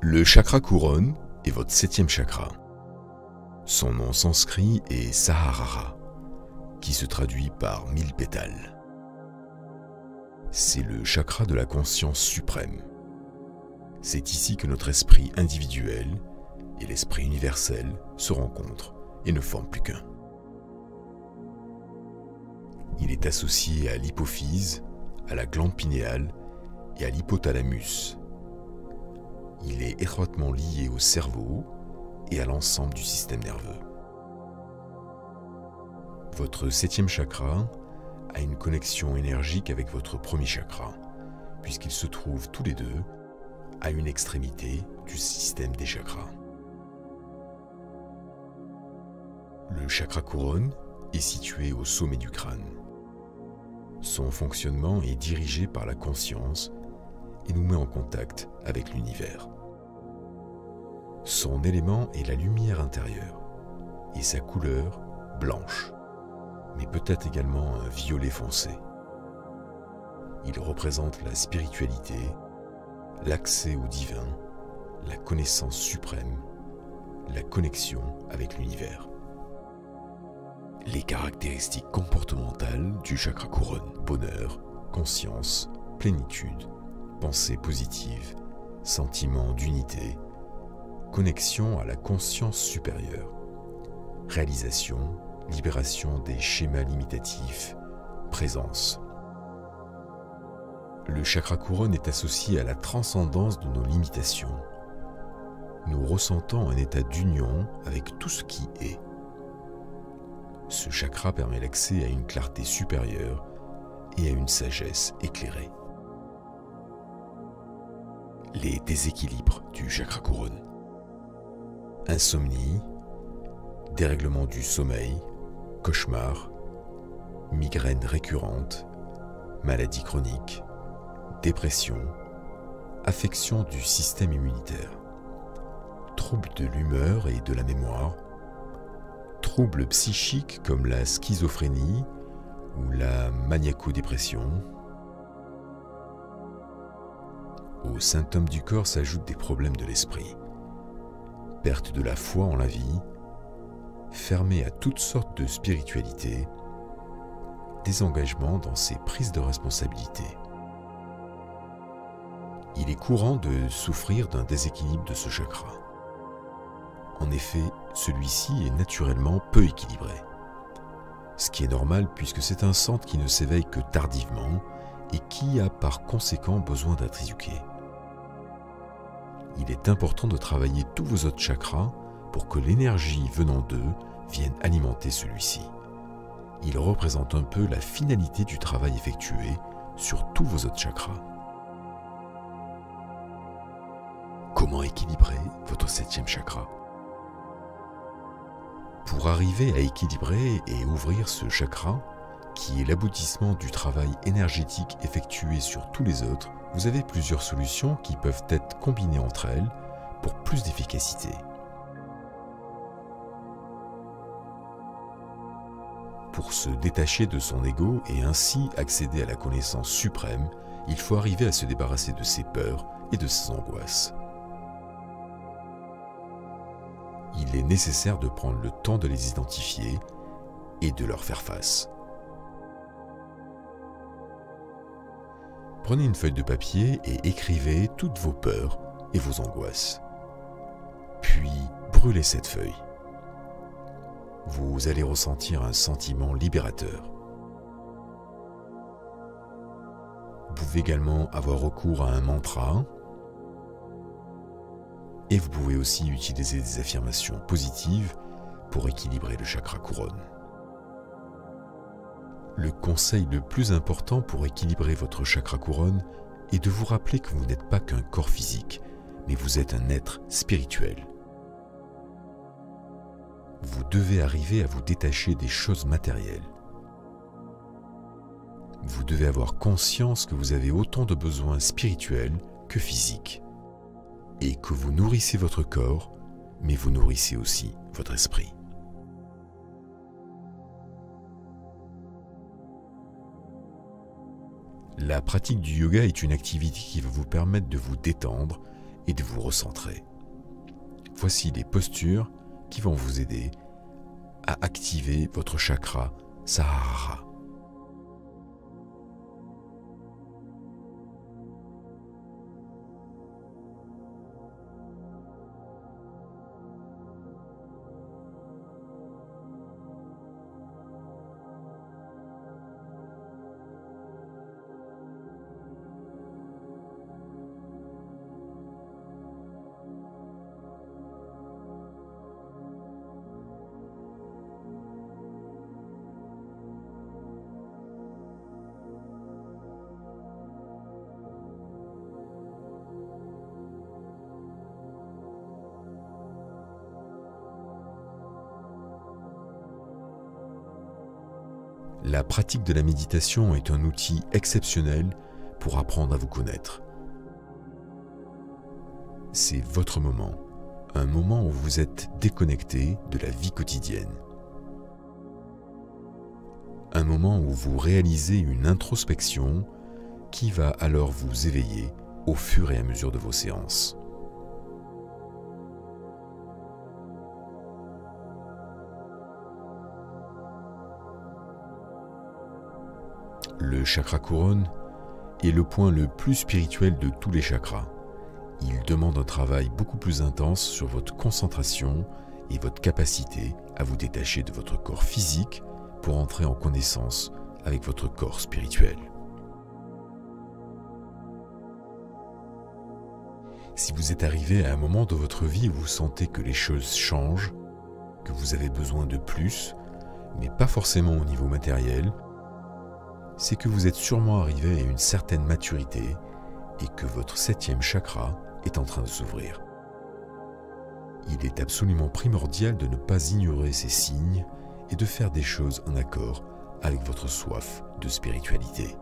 Le chakra couronne est votre 7e chakra. Son nom sanskrit est Sahasrara, qui se traduit par 1000 pétales. C'est le chakra de la conscience suprême. C'est ici que notre esprit individuel et l'esprit universel se rencontrent et ne forment plus qu'un. Il est associé à l'hypophyse, à la glande pinéale et à l'hypothalamus. Il est étroitement lié au cerveau et à l'ensemble du système nerveux. Votre 7e chakra a une connexion énergique avec votre premier chakra, puisqu'ils se trouvent tous les deux à une extrémité du système des chakras. Le chakra couronne est situé au sommet du crâne. Son fonctionnement est dirigé par la conscience et nous met en contact avec l'univers. Son élément est la lumière intérieure et sa couleur blanche, mais peut-être également un violet foncé. Il représente la spiritualité, l'accès au divin, la connaissance suprême, la connexion avec l'univers. Les caractéristiques comportementales du chakra couronne: bonheur, conscience, plénitude, pensée positive, sentiment d'unité, connexion à la conscience supérieure, réalisation, libération des schémas limitatifs, présence. Le chakra couronne est associé à la transcendance de nos limitations. Nous ressentons un état d'union avec tout ce qui est. Ce chakra permet l'accès à une clarté supérieure et à une sagesse éclairée. Les déséquilibres du chakra couronne: insomnie, dérèglement du sommeil, cauchemars, migraines récurrentes, maladies chroniques, dépression, affection du système immunitaire, troubles de l'humeur et de la mémoire, troubles psychiques comme la schizophrénie ou la maniaco-dépression. Aux symptômes du corps s'ajoutent des problèmes de l'esprit, perte de la foi en la vie, fermé à toutes sortes de spiritualité, désengagement dans ses prises de responsabilité. Il est courant de souffrir d'un déséquilibre de ce chakra. En effet, celui-ci est naturellement peu équilibré, ce qui est normal puisque c'est un centre qui ne s'éveille que tardivement et qui a par conséquent besoin d'être éduqué. Il est important de travailler tous vos autres chakras pour que l'énergie venant d'eux vienne alimenter celui-ci. Il représente un peu la finalité du travail effectué sur tous vos autres chakras. Comment équilibrer votre 7e chakra? Pour arriver à équilibrer et ouvrir ce chakra, qui est l'aboutissement du travail énergétique effectué sur tous les autres, vous avez plusieurs solutions qui peuvent être combinées entre elles pour plus d'efficacité. Pour se détacher de son ego et ainsi accéder à la connaissance suprême, il faut arriver à se débarrasser de ses peurs et de ses angoisses. Il est nécessaire de prendre le temps de les identifier et de leur faire face. Prenez une feuille de papier et écrivez toutes vos peurs et vos angoisses. Puis brûlez cette feuille. Vous allez ressentir un sentiment libérateur. Vous pouvez également avoir recours à un mantra et vous pouvez aussi utiliser des affirmations positives pour équilibrer le chakra couronne. Le conseil le plus important pour équilibrer votre chakra couronne est de vous rappeler que vous n'êtes pas qu'un corps physique, mais vous êtes un être spirituel. Vous devez arriver à vous détacher des choses matérielles. Vous devez avoir conscience que vous avez autant de besoins spirituels que physiques, et que vous nourrissez votre corps, mais vous nourrissez aussi votre esprit. La pratique du yoga est une activité qui va vous permettre de vous détendre et de vous recentrer. Voici les postures qui vont vous aider à activer votre chakra Sahasrara. La pratique de la méditation est un outil exceptionnel pour apprendre à vous connaître. C'est votre moment, un moment où vous êtes déconnecté de la vie quotidienne. Un moment où vous réalisez une introspection qui va alors vous éveiller au fur et à mesure de vos séances. Le chakra couronne est le point le plus spirituel de tous les chakras. Il demande un travail beaucoup plus intense sur votre concentration et votre capacité à vous détacher de votre corps physique pour entrer en connaissance avec votre corps spirituel. Si vous êtes arrivé à un moment de votre vie où vous sentez que les choses changent, que vous avez besoin de plus, mais pas forcément au niveau matériel, c'est que vous êtes sûrement arrivé à une certaine maturité et que votre 7e chakra est en train de s'ouvrir. Il est absolument primordial de ne pas ignorer ces signes et de faire des choses en accord avec votre soif de spiritualité.